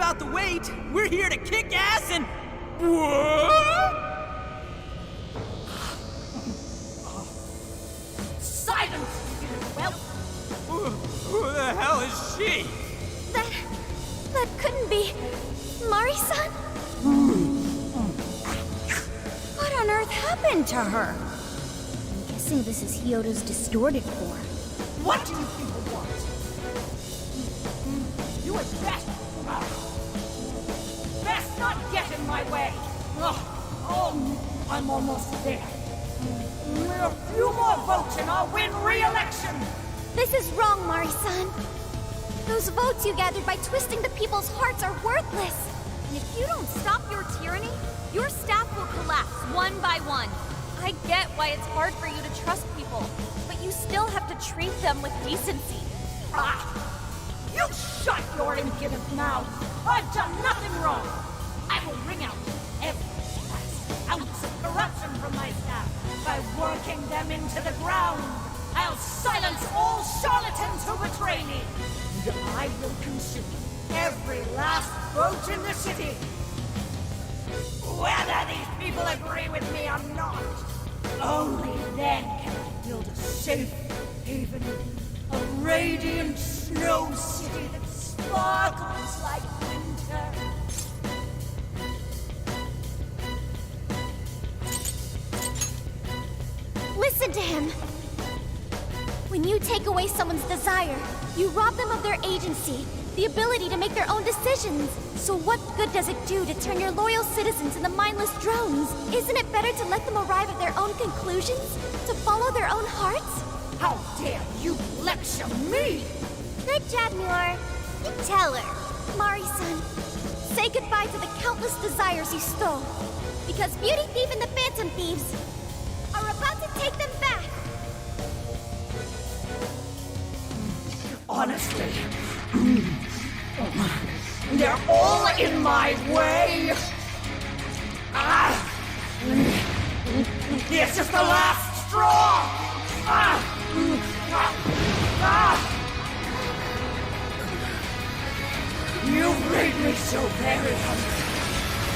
about the wait. We're here to kick ass and... What? Silence! Well... Who the hell is she? That couldn't be... Mari-san? What on earth happened to her? I'm guessing this is Hyodo's distorted form. What do you people want? You had best not get in my way. Oh, I'm almost there. A few more votes and I'll win re-election. This is wrong, Mari-san. Those votes you gathered by twisting the people's hearts are worthless. And if you don't stop your tyranny, your staff will collapse one by one. I get why it's hard for you to trust people, but you still have to treat them with decency. You shut your impudent mouth! I've done nothing wrong! I will wring out every last ounce of corruption from my staff by working them into the ground! I'll silence all charlatans who betray me! And I will consume every last vote in the city! Whether these people agree with me or not, only then can I build a safe haven, a radiant snow city that sparkles like winter. Listen to him. When you take away someone's desire, you rob them of their agency, the ability to make their own decisions. So what good does it do to turn your loyal citizens into mindless drones? Isn't it better to let them arrive at their own conclusions? To follow their own hearts? How dare you lecture me! Good job, Muir. You tell her. Mari-san, say goodbye to the countless desires you stole. Because Beauty Thief and the Phantom Thieves are about to take them back. Honestly, they're all in my way! This is the last straw! You've made me so very hungry.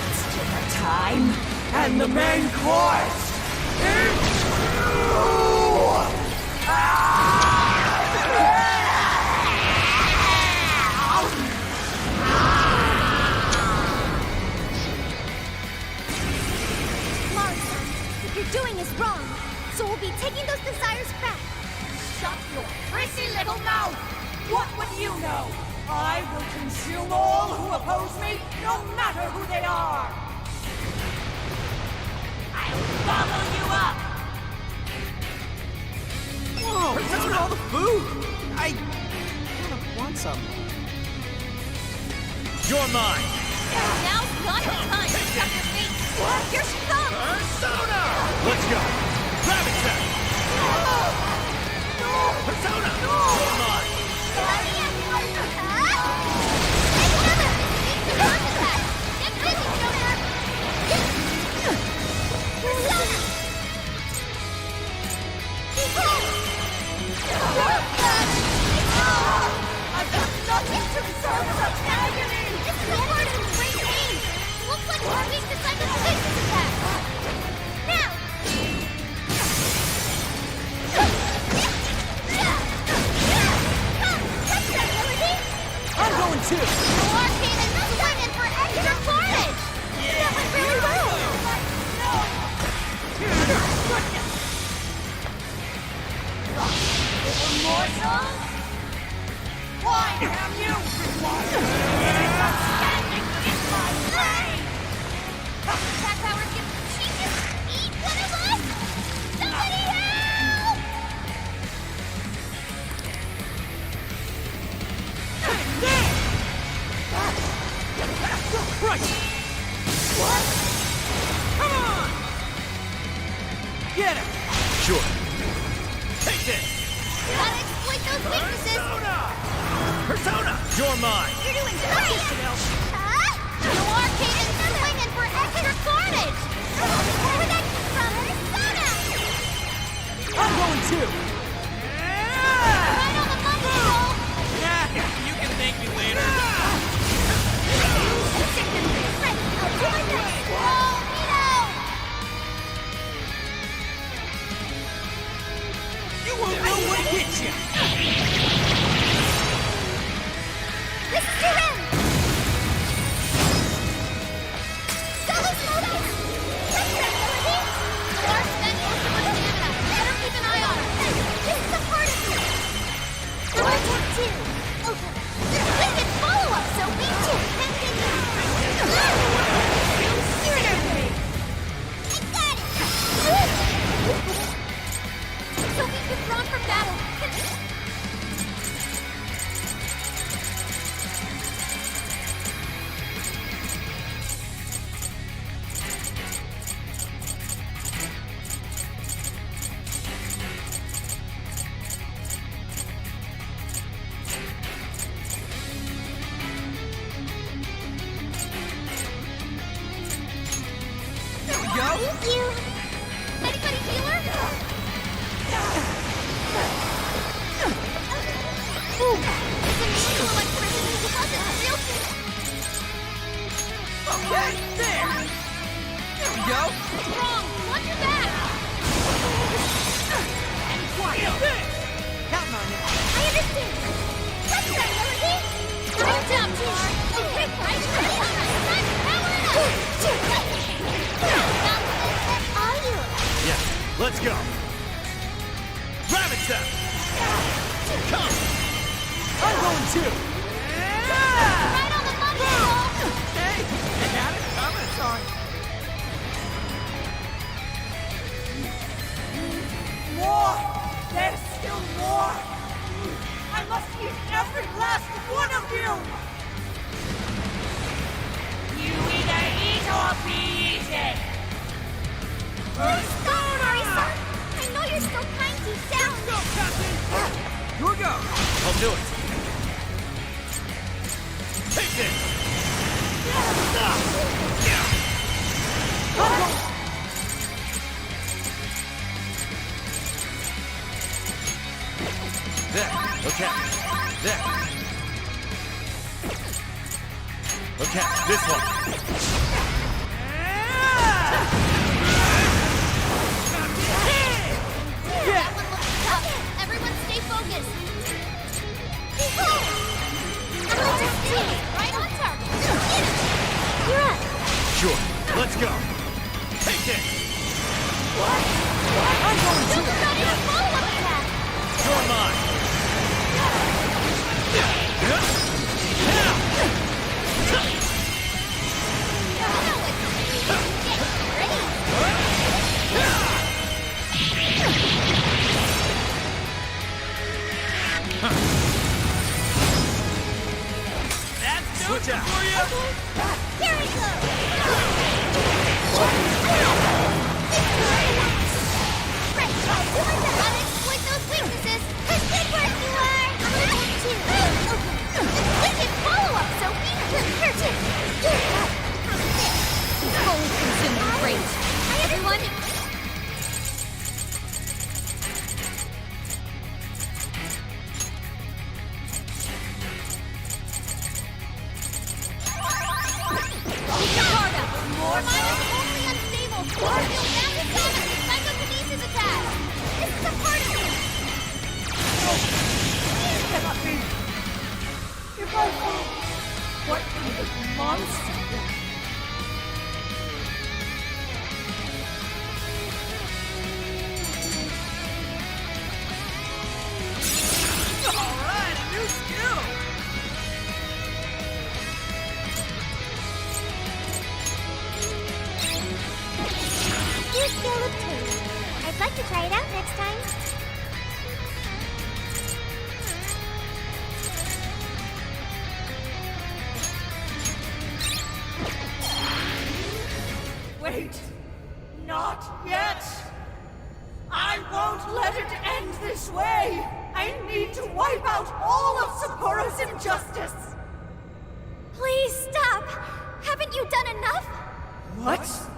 It's dinner time, and the main course is Mari-san, what you're doing is wrong. So we'll be taking those desires back. Shut your prissy little mouth! What would you know? I will consume all who oppose me, no matter who they are! I'll gobble you up! Whoa, look at all the food! I kind of want some. You're mine! Now's not the time to shut your face! Here she comes! Persona! Let's go! Gravitas! Persona! You're mine! I've got nothing to serve such agony! This is a part of the great game. Looks like we're being decided to fix this attack. Now! I'm going too! The arcade is swinging for extra carnage! That went really well! Morsel? Why have you standing in my way? Attack power can she just eat one of us? Somebody help! Right! What? Come on! Get him! Sure. Take this! Gotta exploit those weaknesses! Persona! You're mine! You're doing great! Huh? The arcade is swinging for extra carnage! Where would that come from? Persona! I'm going too! Right on the monkey roll! Yeah, you can thank me later. Gotcha! This is your end! Double smoke! Press that, Melody! The large spent most of her stamina. Better keep an eye on her. This is a part of you! Now I take two. Okay. We can follow up, so we too can continue. I got it! Sophie, you've drawn from battle. There we go! Thank you. Anybody healer? Ooh, it's unusual electricity. It wasn't real thing. Okay, there! There we go! Wrong. Watch your back. And quiet! There! Counting on you. I understand. Press that, Melody. Good job, team. Okay, right. Power it up. Are you? Yes, let's go. Rabbit step. Come. I'm going too! Right on the money, Cole. Hey, you had it coming, son. More! There's still more! I must eat every last one of you! You either eat or be eaten! Stop, Mariko. I know you're so kind deep down. Go, Captain! Your go! I'll do it. Take this. There. Okay. There. Okay, this one. That one looks tough. Everyone stay focused. Right on target. You're up. Sure. Let's go. Take this. I'm going Don't too! got in a follow-up attack. You're mine. That's Switch out. for you! Here we go. Right, do my best. Gotta exploit those weaknesses. Good work, you are. We can follow up, Sophie. Here too. Fully consuming great. Everyone, Keep your guard up. More mine is only unstable. Or feel massive damage from psychokinesis attack. This is a part of me. Cannot be! If I fall, what kind of monster? Alright, a new skill! New skill obtained. I'd like to try it out next time. Wait! Not yet! I won't let it end this way! I need to wipe out all of Sapporo's injustice! Please stop. Haven't you done enough? What?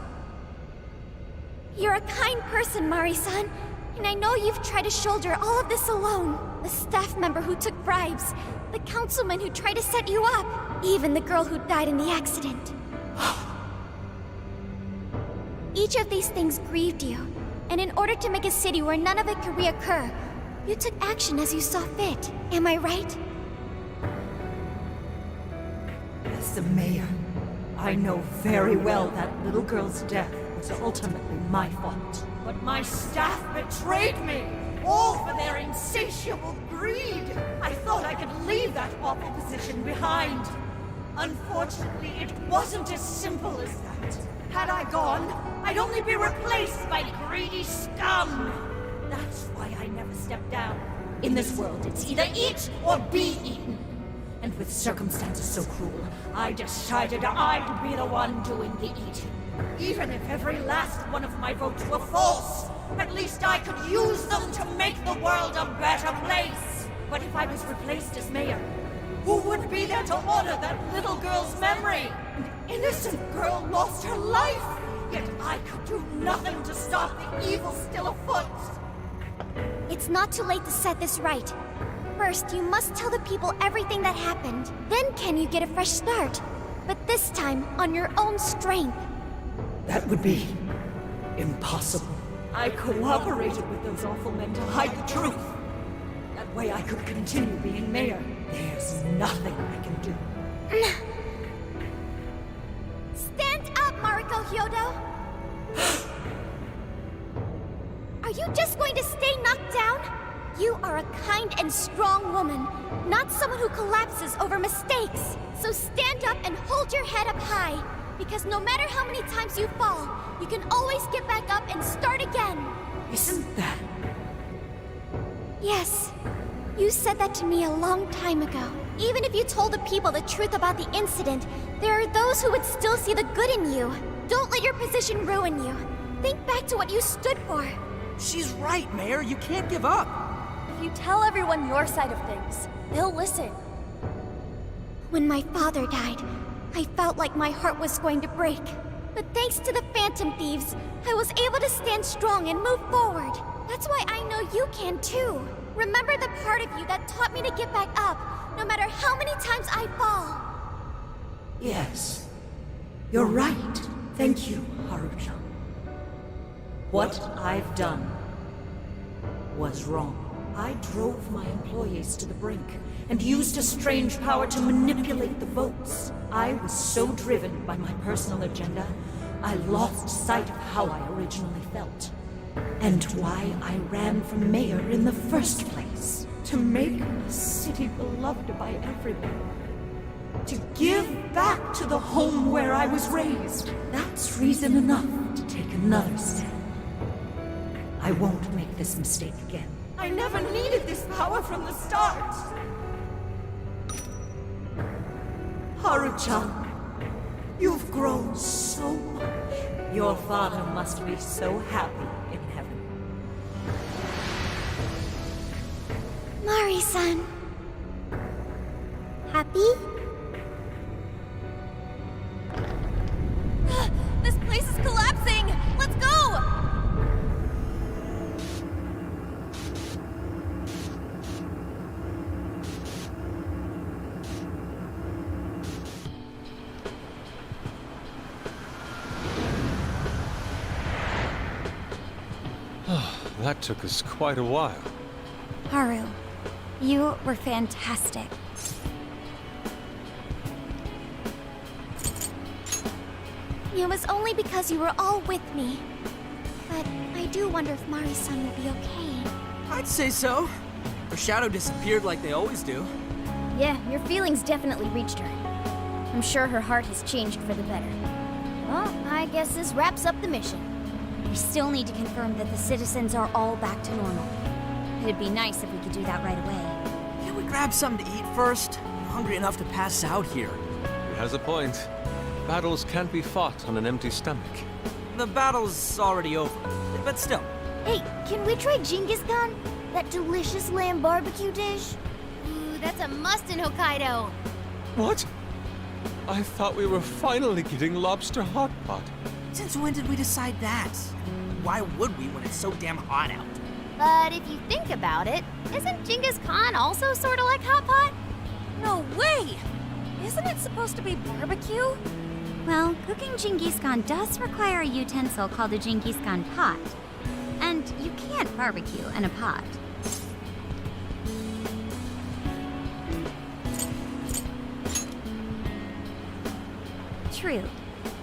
You're a kind person, Mari-san, and I know you've tried to shoulder all of this alone. The staff member who took bribes, the councilman who tried to set you up, even the girl who died in the accident. Each of these things grieved you, and in order to make a city where none of it could reoccur, You took action as you saw fit. Am I right? As the mayor, I know very well that little girl's death was ultimately my fault. But my staff betrayed me, all for their insatiable greed. I thought I could leave that awful position behind. Unfortunately, it wasn't as simple as that. Had I gone, I'd only be replaced by greedy scum. That's why I never stepped down. In this world, it's either eat or be eaten. And with circumstances so cruel, I decided I'd be the one doing the eating. Even if every last one of my votes were false, at least I could use them to make the world a better place. But if I was replaced as mayor, who would be there to honor that little girl's memory? An innocent girl lost her life, yet I could do nothing to stop the evil still afoot. It's not too late to set this right. First, you must tell the people everything that happened. Then can you get a fresh start? But this time, on your own strength. That would be impossible. I cooperated with those awful men to hide the truth. That way I could continue being mayor. There's nothing I can do. Stand up, Mariko Hyodo! Are you just going to stay knocked down? You are a kind and strong woman, not someone who collapses over mistakes. So stand up and hold your head up high, because no matter how many times you fall, you can always get back up and start again. Isn't that... Yes. You said that to me a long time ago. Even if you told the people the truth about the incident, there are those who would still see the good in you. Don't let your position ruin you. Think back to what you stood for. She's right, Mayor. You can't give up. If you tell everyone your side of things, they'll listen. When my father died, I felt like my heart was going to break. But thanks to the Phantom Thieves, I was able to stand strong and move forward. That's why I know you can too. Remember the part of you that taught me to get back up, no matter how many times I fall. Yes. You're right. Thank you, Haruchan. What I've done was wrong. I drove my employees to the brink and used a strange power to manipulate the votes. I was so driven by my personal agenda, I lost sight of how I originally felt. And why I ran for mayor in the first place. To make a city beloved by everyone. To give back to the home where I was raised. That's reason enough to take another step. I won't make this mistake again. I never needed this power from the start. Haruchan, you've grown so much. Your father must be so happy in heaven. Mari-san. Happy? This place is collapsing! Let's go! That took us quite a while. Haru, you were fantastic. It was only because you were all with me. But I do wonder if Mari-san will be okay. I'd say so. Her shadow disappeared like they always do. Yeah, your feelings definitely reached her. I'm sure her heart has changed for the better. Well, I guess this wraps up the mission. We still need to confirm that the citizens are all back to normal. It'd be nice if we could do that right away. Can't we grab something to eat first? I'm hungry enough to pass out here. He has a point. Battles can't be fought on an empty stomach. The battle's already over, but still. Hey, can we try Genghis Khan? That delicious lamb barbecue dish? Ooh, that's a must in Hokkaido. What? I thought we were finally getting lobster hot pot. Since when did we decide that? Why would we when it's so damn hot out? But if you think about it, isn't Genghis Khan also sort of like hot pot? No way! Isn't it supposed to be barbecue? Well, cooking Genghis Khan does require a utensil called a Genghis Khan pot. And you can't barbecue in a pot. true.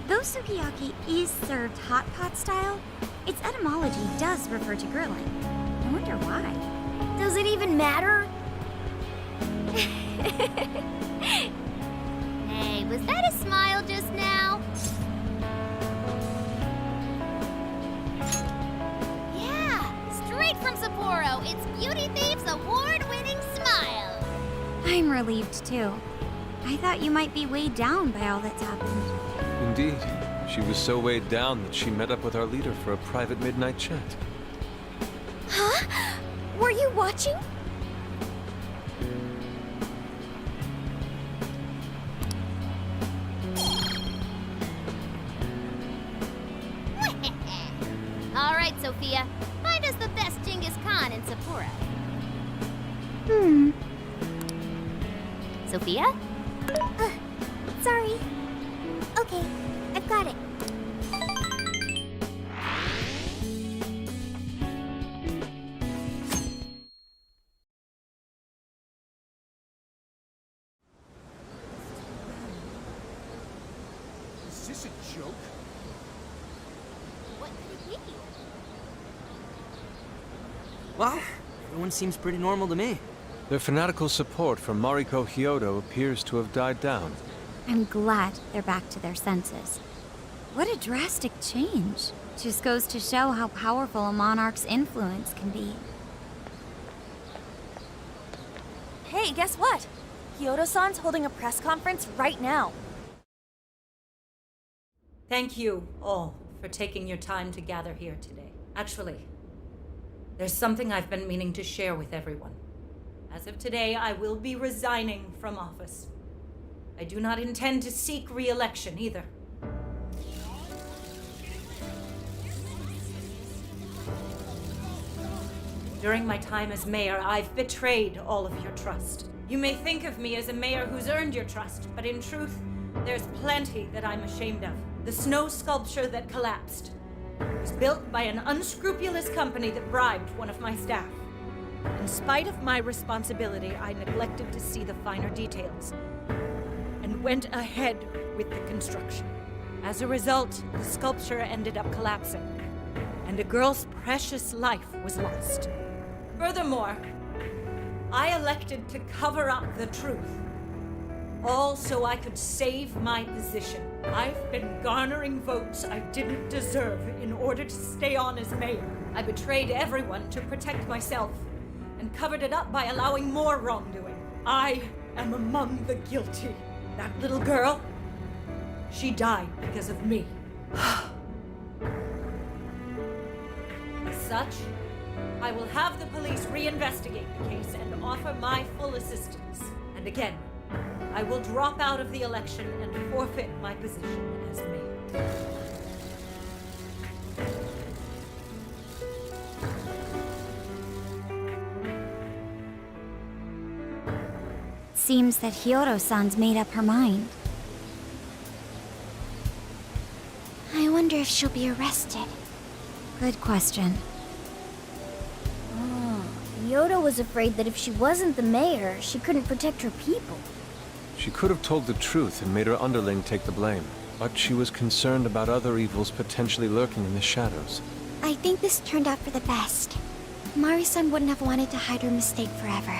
Though sukiyaki is served hot pot style, its etymology does refer to grilling. I wonder why. Does it even matter? Hey, was that a smile just now? Yeah, straight from Sapporo. It's Beauty Thief's award-winning smile. I'm relieved too. I thought you might be weighed down by all that's happened. Indeed. She was so weighed down that she met up with our leader for a private midnight chat. Huh? Were you watching? All right, Sophia. Find us the best Genghis Khan in Sapporo. Sophia? Sorry. Okay, I've got it. Is this a joke? What could it be? Well, everyone seems pretty normal to me. Their fanatical support for Mariko Hyodo appears to have died down. I'm glad they're back to their senses. What a drastic change. Just goes to show how powerful a monarch's influence can be. Hey, guess what? Hyodo-san's holding a press conference right now. Thank you all for taking your time to gather here today. Actually, there's something I've been meaning to share with everyone. As of today, I will be resigning from office. I do not intend to seek re-election either. During my time as mayor, I've betrayed all of your trust. You may think of me as a mayor who's earned your trust, but in truth, there's plenty that I'm ashamed of. The snow sculpture that collapsed was built by an unscrupulous company that bribed one of my staff. In spite of my responsibility, I neglected to see the finer details and went ahead with the construction. As a result, the sculpture ended up collapsing, and a girl's precious life was lost. Furthermore, I elected to cover up the truth, all so I could save my position. I've been garnering votes I didn't deserve in order to stay on as mayor. I betrayed everyone to protect myself and covered it up by allowing more wrongdoing. I am among the guilty. That little girl, she died because of me. As such, I will have the police reinvestigate the case and offer my full assistance. And again, I will drop out of the election and forfeit my position as mayor. Seems that Hyodo-san's made up her mind. I wonder if she'll be arrested. Good question. Hyodo was afraid that if she wasn't the mayor, she couldn't protect her people. She could have told the truth and made her underling take the blame, but she was concerned about other evils potentially lurking in the shadows. I think this turned out for the best. Mari-san wouldn't have wanted to hide her mistake forever.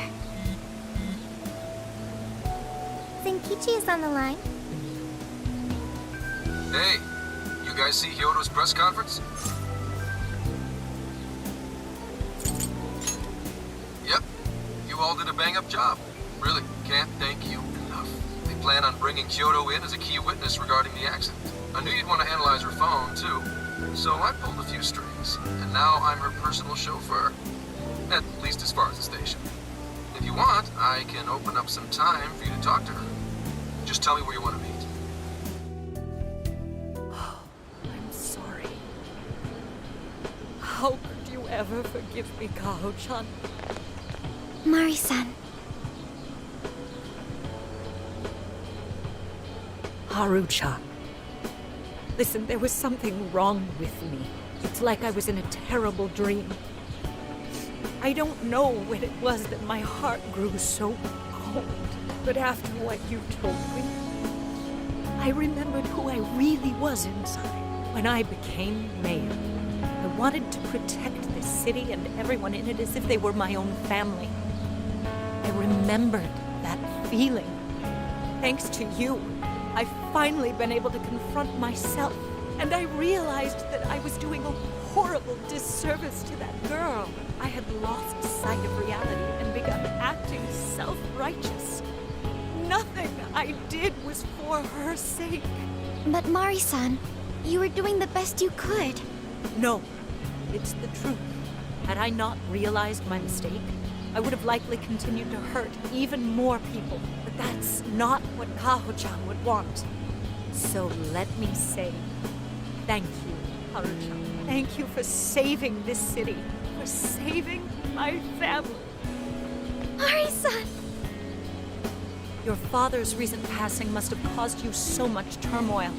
Zenkichi is on the line. Hey, you guys see Hyodo's press conference? Yep, you all did a bang-up job. Really, can't thank you enough. They plan on bringing Hyodo in as a key witness regarding the accident. I knew you'd want to analyze her phone, too. So I pulled a few strings, and now I'm her personal chauffeur. At least as far as the station. If you want, I can open up some time for you to talk to her. Just tell me where you want to meet. I'm sorry. How could you ever forgive me, Kaho-chan? Mari-san. Haru-chan. Listen, there was something wrong with me. It's like I was in a terrible dream. I don't know when it was that my heart grew so cold, but after what you told me, I remembered who I really was inside when I became mayor. I wanted to protect this city and everyone in it as if they were my own family. I remembered that feeling. Thanks to you, I've finally been able to confront myself. And I realized that I was doing a horrible disservice to that girl. I had lost sight of reality and begun acting self-righteous. Nothing I did was for her sake. But Mari-san, you were doing the best you could. No, it's the truth. Had I not realized my mistake, I would have likely continued to hurt even more people. But that's not what Kaho-chan would want. So let me say, thank you, Haru-chan. Thank you for saving this city, for saving my family. Mari-san! Your father's recent passing must have caused you so much turmoil.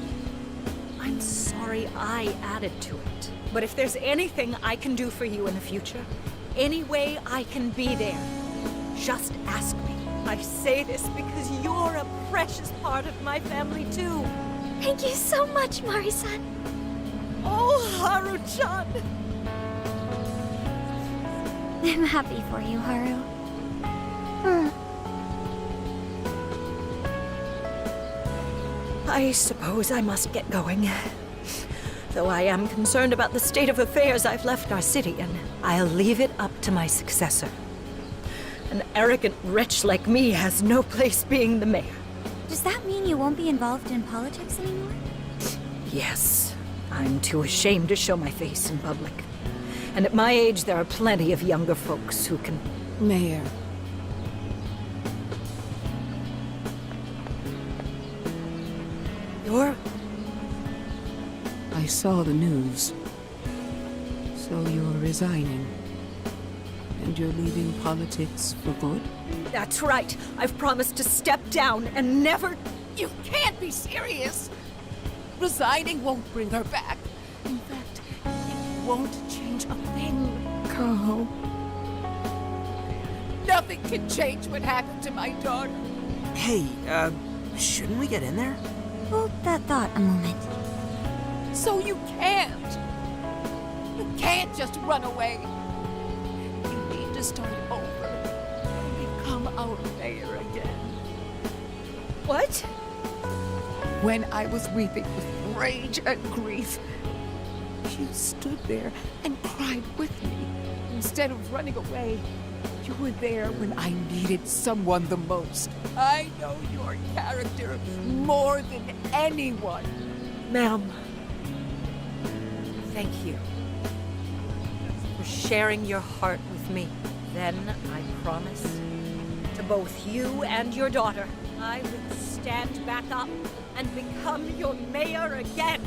I'm sorry I added to it. But if there's anything I can do for you in the future, any way I can be there, just ask me. I say this because you're a precious part of my family too. Thank you so much, Mari-san. Oh, Haru-chan! I'm happy for you, Haru. I suppose I must get going. Though I am concerned about the state of affairs I've left our city, and I'll leave it up to my successor. An arrogant wretch like me has no place being the mayor. Does that mean you won't be involved in politics anymore? Yes, I'm too ashamed to show my face in public. And at my age, there are plenty of younger folks who can... Mayor. You're... I saw the news. So you're resigning. And you're leaving politics for good? That's right. I've promised to step down and never... You can't be serious! Resigning won't bring her back. In fact, it won't change a thing. Kaho. Nothing can change what happened to my daughter. Hey, shouldn't we get in there? Hold that thought a moment. So you can't! You can't just run away. You need to start over and become our mayor again. What? When I was weeping with rage and grief, you stood there and cried with me. Instead of running away, you were there when I needed someone the most. I know your character more than anyone. Ma'am, thank you for sharing your heart with me. Then I promise to both you and your daughter, I would stand back up and become your mayor again.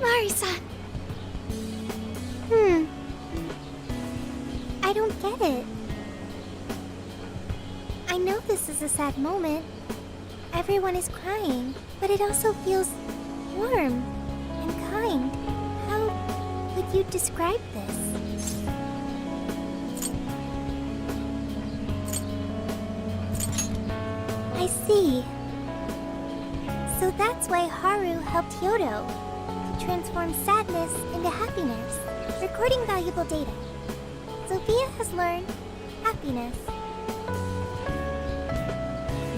Mari-san. I don't get it. I know this is a sad moment. Everyone is crying, but it also feels warm and kind. How would you describe this? I see. So that's why Haru helped Hyodo to transform sadness into happiness, recording valuable data. Sophia has learned happiness.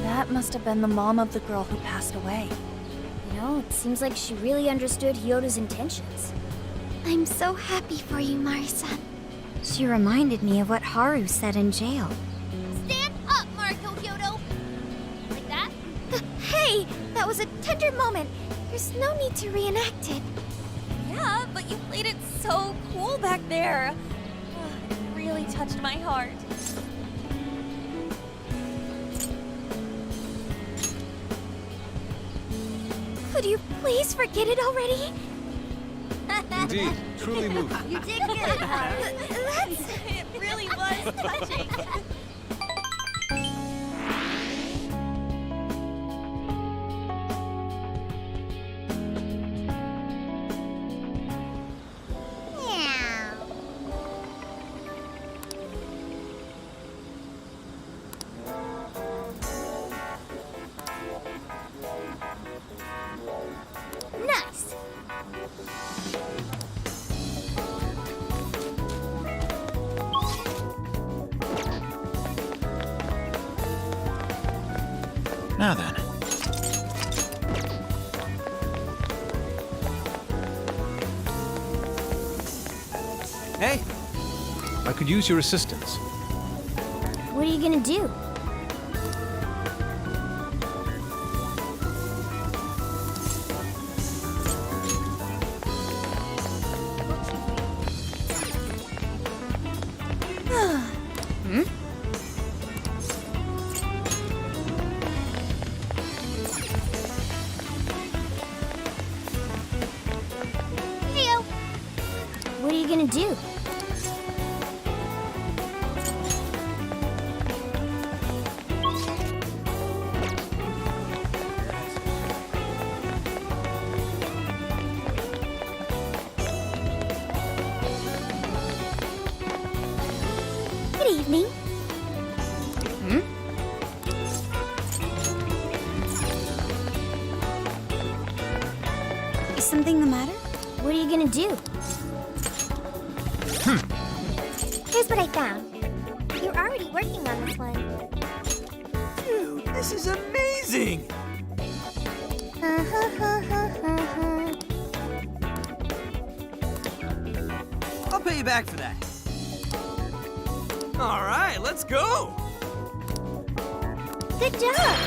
That must have been the mom of the girl who passed away. You know, it seems like she really understood Hyodo's intentions. I'm so happy for you, Mari-san. She reminded me of what Haru said in jail. Stand up, Mariko Hyodo! Like that? Hey! That was a tender moment. There's no need to reenact it. Yeah, but you played it so cool back there. It really touched my heart. Could you please forget it already? Indeed, truly moving. You did good, Haru. It really was touching. Now then. Hey! I could use your assistance. What are you gonna do? Heyo! What are you gonna do? Good evening. Is something the matter? What are you gonna do? Here's what I found. You're already working on this one. Dude, this is amazing! I'll pay you back for that. All right, let's go! Good job.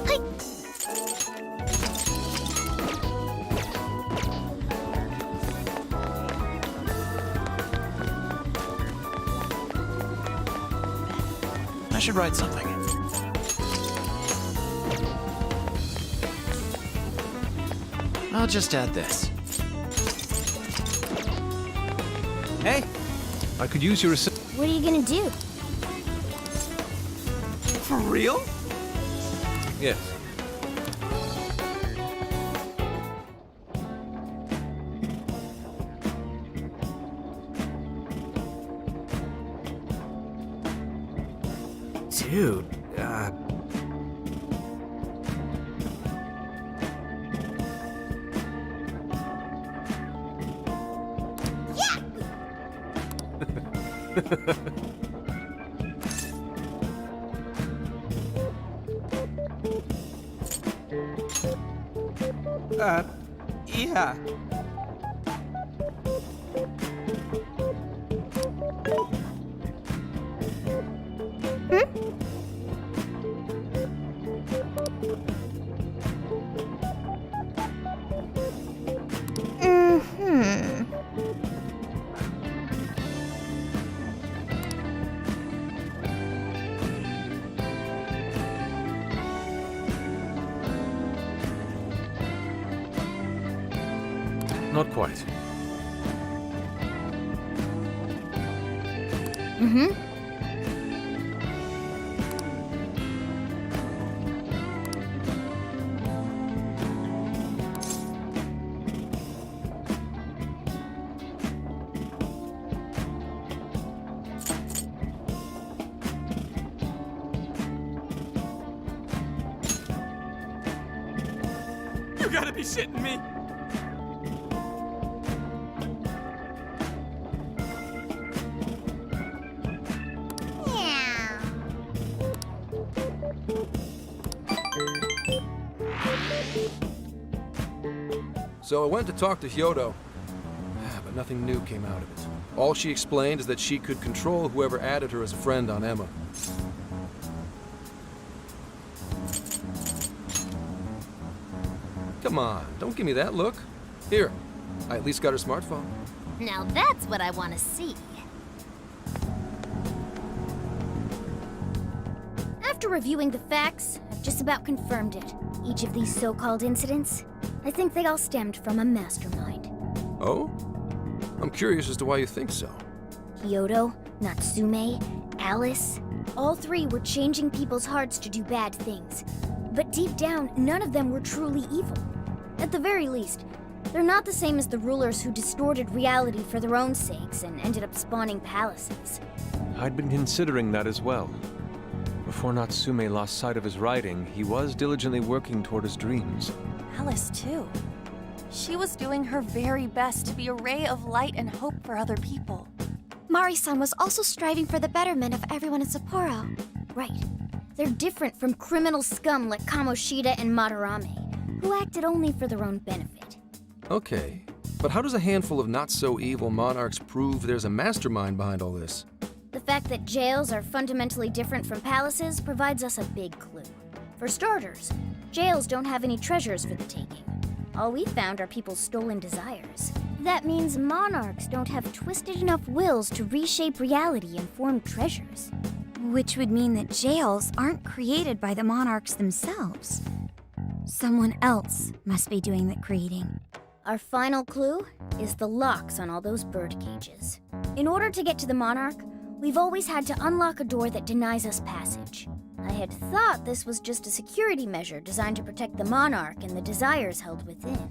Hi. I should write something. I'll just add this. Hey! I could use your assistance. What are you gonna do? For real? Yes. Dude, yeah. Not quite. You gotta be shitting me! So I went to talk to Hyodo, but nothing new came out of it. All she explained is that she could control whoever added her as a friend on Emma. Come on, don't give me that look. Here, I at least got her smartphone. Now that's what I want to see. After reviewing the facts, I've just about confirmed it. Each of these so-called incidents, I think they all stemmed from a mastermind. Oh? I'm curious as to why you think so. Hyodo, Natsume, Alice, all three were changing people's hearts to do bad things. But deep down, none of them were truly evil. At the very least, they're not the same as the rulers who distorted reality for their own sakes and ended up spawning palaces. I'd been considering that as well. Before Natsume lost sight of his writing, he was diligently working toward his dreams. Alice, too. She was doing her very best to be a ray of light and hope for other people. Mari-san was also striving for the betterment of everyone in Sapporo. Right. They're different from criminal scum like Kamoshida and Madarame, who acted only for their own benefit. Okay, but how does a handful of not-so-evil monarchs prove there's a mastermind behind all this? The fact that jails are fundamentally different from palaces provides us a big clue. For starters, jails don't have any treasures for the taking. All we found are people's stolen desires. That means monarchs don't have twisted enough wills to reshape reality and form treasures. Which would mean that jails aren't created by the monarchs themselves. Someone else must be doing the creating. Our final clue is the locks on all those bird cages. In order to get to the monarch, we've always had to unlock a door that denies us passage. I had thought this was just a security measure designed to protect the monarch and the desires held within.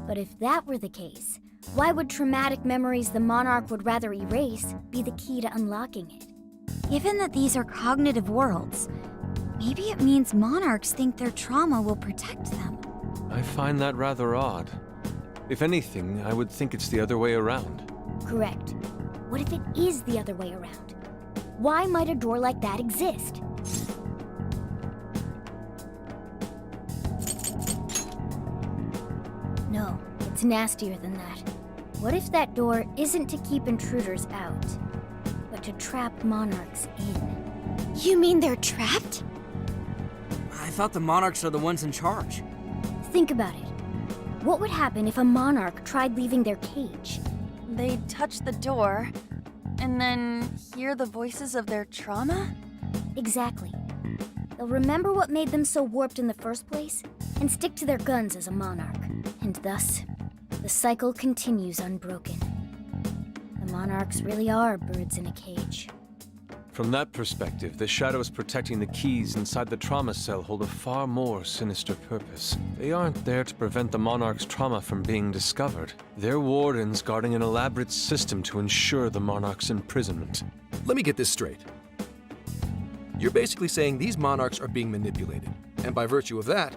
But if that were the case, why would traumatic memories the monarch would rather erase be the key to unlocking it? Given that these are cognitive worlds, maybe it means monarchs think their trauma will protect them. I find that rather odd. If anything, I would think it's the other way around. Correct. What if it is the other way around? Why might a door like that exist? No, it's nastier than that. What if that door isn't to keep intruders out, but to trap monarchs in? You mean they're trapped? I thought the monarchs are the ones in charge. Think about it. What would happen if a monarch tried leaving their cage? They'd touch the door, and then hear the voices of their trauma? Exactly. They'll remember what made them so warped in the first place, and stick to their guns as a monarch. And thus, the cycle continues unbroken. The monarchs really are birds in a cage. From that perspective, the shadows protecting the keys inside the trauma cell hold a far more sinister purpose. They aren't there to prevent the monarch's trauma from being discovered. They're wardens guarding an elaborate system to ensure the monarch's imprisonment. Let me get this straight. You're basically saying these monarchs are being manipulated, and by virtue of that,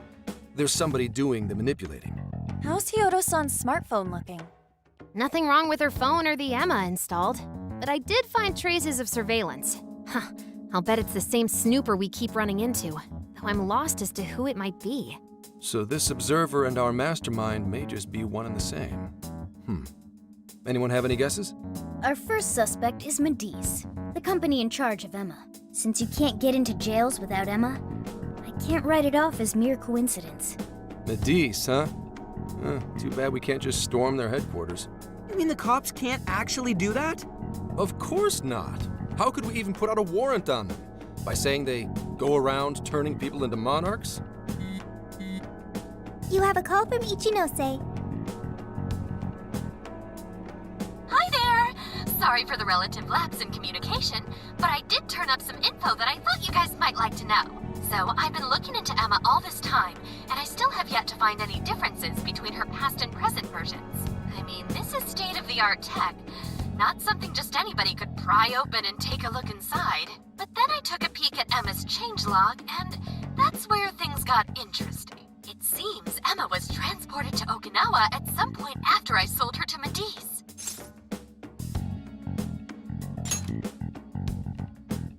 there's somebody doing the manipulating. How's Hyodo-san's smartphone looking? Nothing wrong with her phone or the Emma installed, but I did find traces of surveillance. Huh, I'll bet it's the same snooper we keep running into, though I'm lost as to who it might be. So this observer and our mastermind may just be one and the same. Anyone have any guesses? Our first suspect is Medice, the company in charge of Emma. Since you can't get into jails without Emma, I can't write it off as mere coincidence. Medice, huh? Too bad we can't just storm their headquarters. You mean the cops can't actually do that? Of course not. How could we even put out a warrant on them? By saying they go around turning people into monarchs? You have a call from Ichinose. Hi there! Sorry for the relative lapse in communication, but I did turn up some info that I thought you guys might like to know. So I've been looking into Emma all this time, and I still have yet to find any differences between her past and present versions. I mean, this is state-of-the-art tech. Not something just anybody could pry open and take a look inside. But then I took a peek at Emma's changelog, and that's where things got interesting. It seems Emma was transported to Okinawa at some point after I sold her to Medice.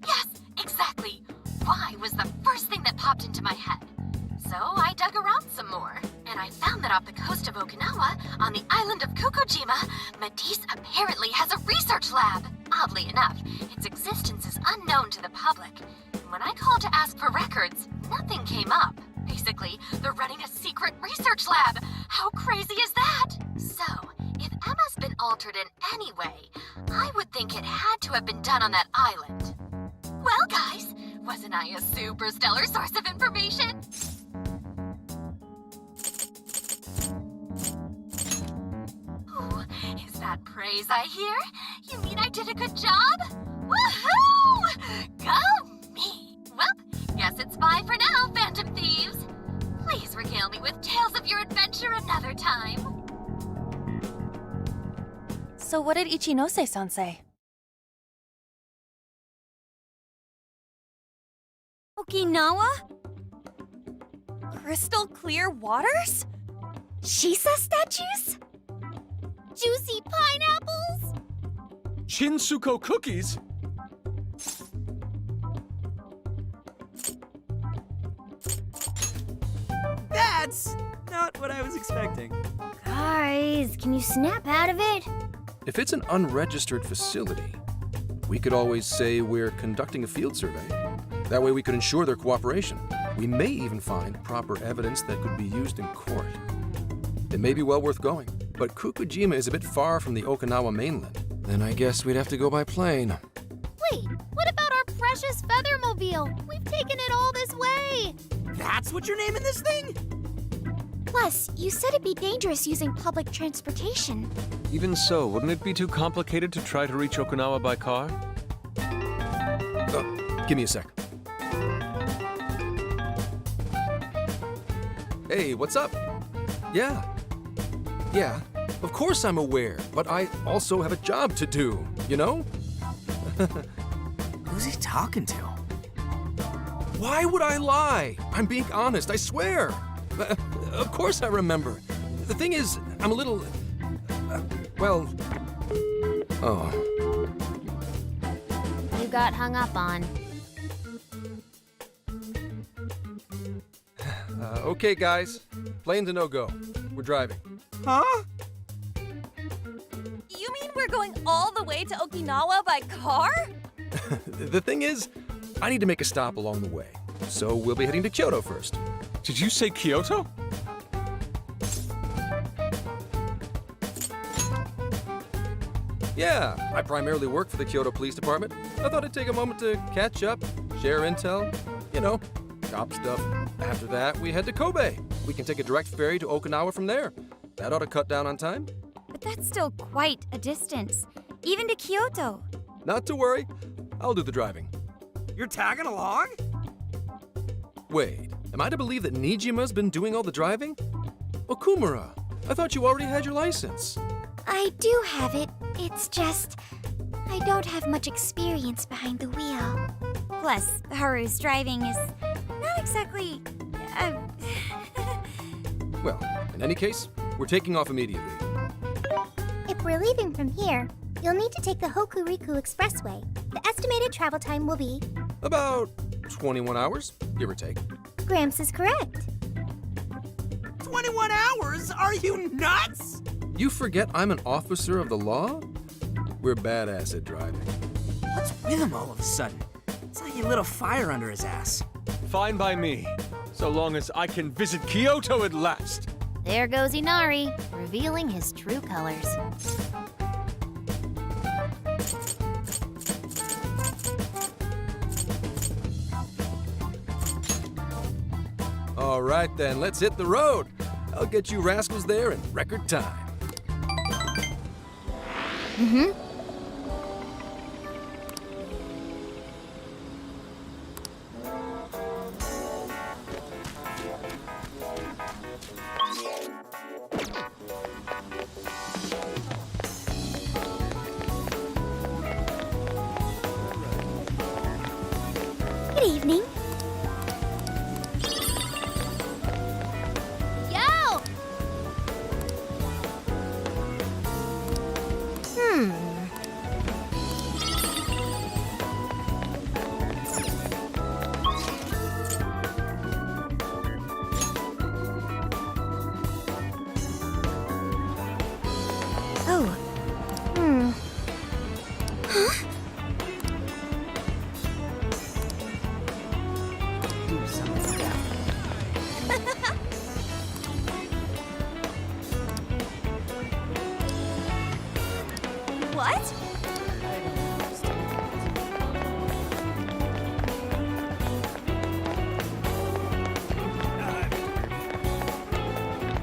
Yes, exactly. Why was the first thing that popped into my head. So I dug around some more, and I found that off the coast of Okinawa, on the island of Kokojima, Medice apparently has a research lab. Oddly enough, its existence is unknown to the public. And when I called to ask for records, nothing came up. Basically, they're running a secret research lab. How crazy is that? So, if Emma's been altered in any way, I would think it had to have been done on that island. Well, guys, wasn't I a super stellar source of information? Ooh, is that praise I hear? You mean I did a good job? Woohoo! Go me! Well, guess it's bye for now, Phantom Thieves. Please regale me with tales of your adventure another time. So what did Ichinose-san say? Okinawa? Crystal clear waters? Shisa statues? Juicy pineapples? Shinsuko cookies? That's not what I was expecting. Guys, can you snap out of it? If it's an unregistered facility, we could always say we're conducting a field survey. That way we could ensure their cooperation. We may even find proper evidence that could be used in court. It may be well worth going, but Kokujima is a bit far from the Okinawa mainland. Then I guess we'd have to go by plane. Wait, what about our precious Feathermobile? We've taken it all this way! That's what you're naming this thing? Plus, you said it'd be dangerous using public transportation. Even so, wouldn't it be too complicated to try to reach Okinawa by car? Give me a sec. Hey, what's up? Yeah, of course I'm aware, but I also have a job to do, you know? Who's he talking to? Why would I lie? I'm being honest, I swear. Of course I remember. The thing is, I'm a little... Oh. You got hung up on. Okay, guys. Plane's a no-go. We're driving. Huh? You mean we're going all the way to Okinawa by car? The thing is, I need to make a stop along the way. So we'll be heading to Kyoto first. Did you say Kyoto? Yeah, I primarily work for the Kyoto Police Department. I thought I'd take a moment to catch up, share intel, you know, cop stuff. After that, we head to Kobe. We can take a direct ferry to Okinawa from there. That ought to cut down on time. But that's still quite a distance, even to Kyoto. Not to worry, I'll do the driving. You're tagging along? Wait, am I to believe that Nijima's been doing all the driving? Okumura, I thought you already had your license. I do have it. It's just... I don't have much experience behind the wheel. Plus, Haru's driving is not exactly... Well, in any case, we're taking off immediately. If we're leaving from here, you'll need to take the Hokuriku Expressway. The estimated travel time will be... About 21 hours, give or take. Gramps is correct. 21 hours? Are you nuts? You forget I'm an officer of the law? We're badass at driving. What's with him all of a sudden? It's like he lit a fire under his ass. Fine by me, so long as I can visit Kyoto at last. There goes Inari, revealing his true colors. All right then, let's hit the road. I'll get you rascals there in record time. Good evening. Yo! Oh. Huh? Do some stuff. What?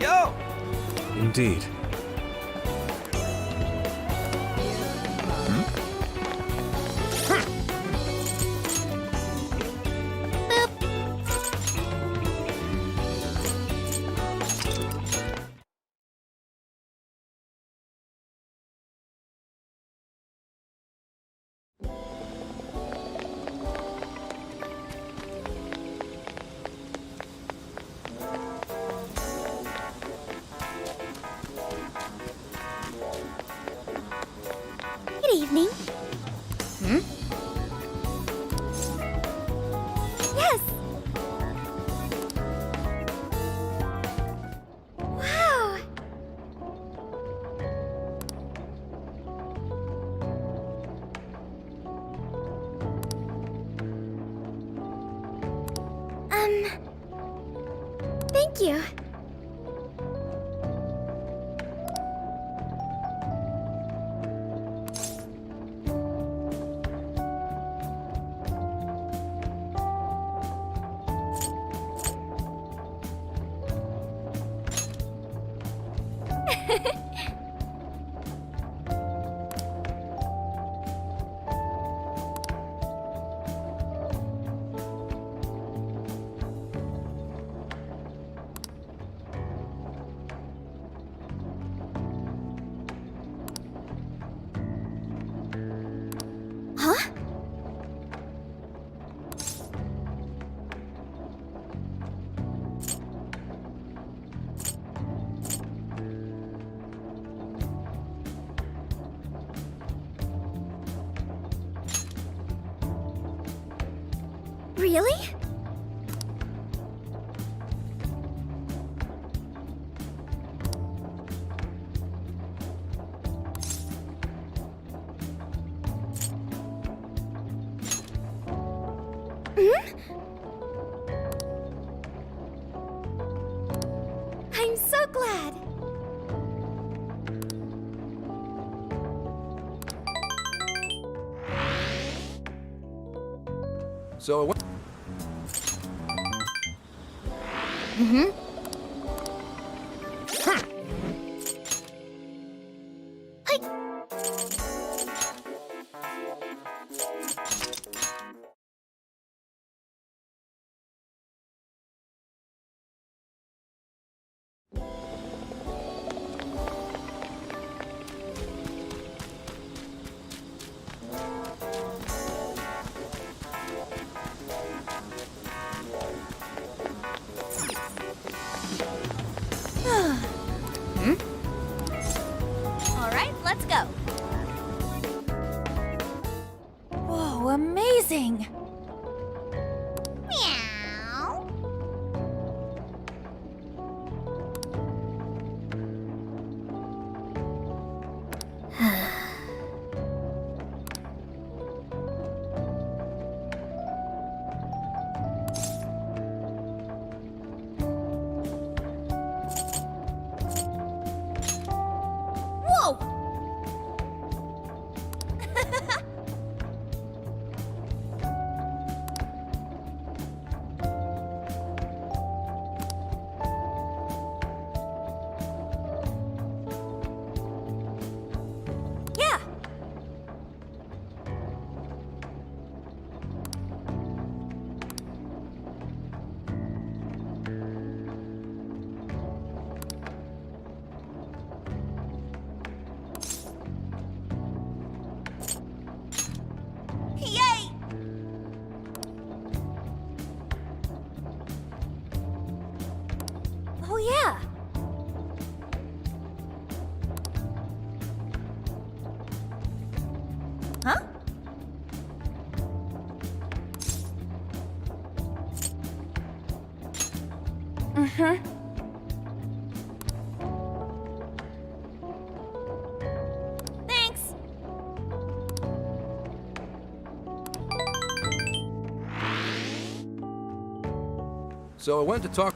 Yo! Indeed. Good evening. Yes. Wow. Thank you. Huh? Really? I'm so glad. So, what? All right, let's go. Whoa, amazing! Meow. Whoa! Yeah! Yay! Oh yeah! Huh? Thanks! So I went to talk.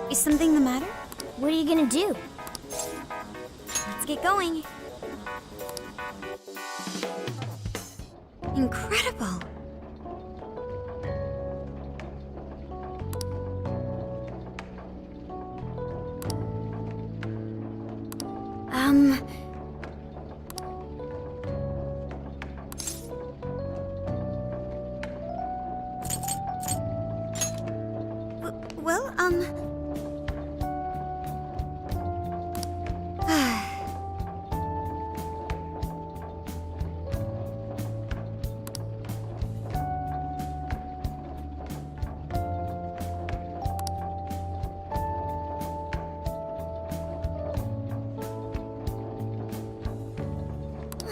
Is something the matter? What are you gonna do? Let's get going. Incredible.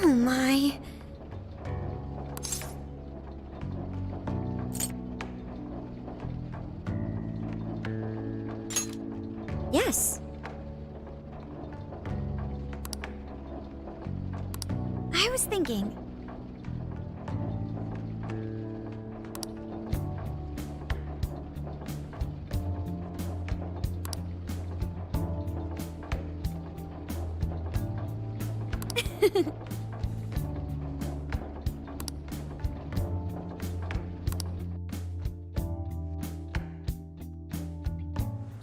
Oh my. Yes. I was thinking.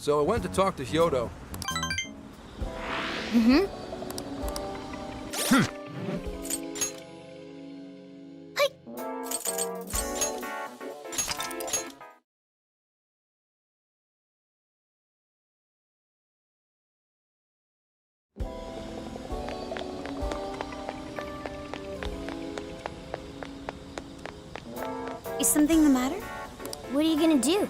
So I went to talk to Hyodo. Is something the matter? What are you gonna do?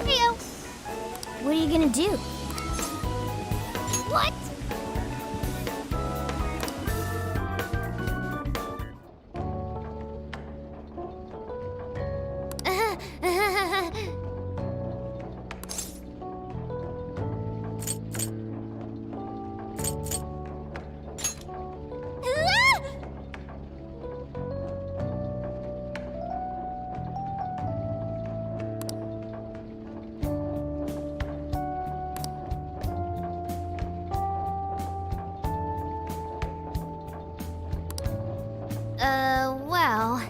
Heyo! What are you gonna do? What? Well...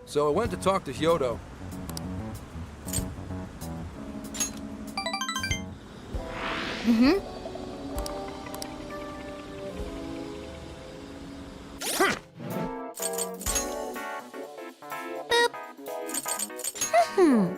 So I went to talk to Hyodo. Hmm.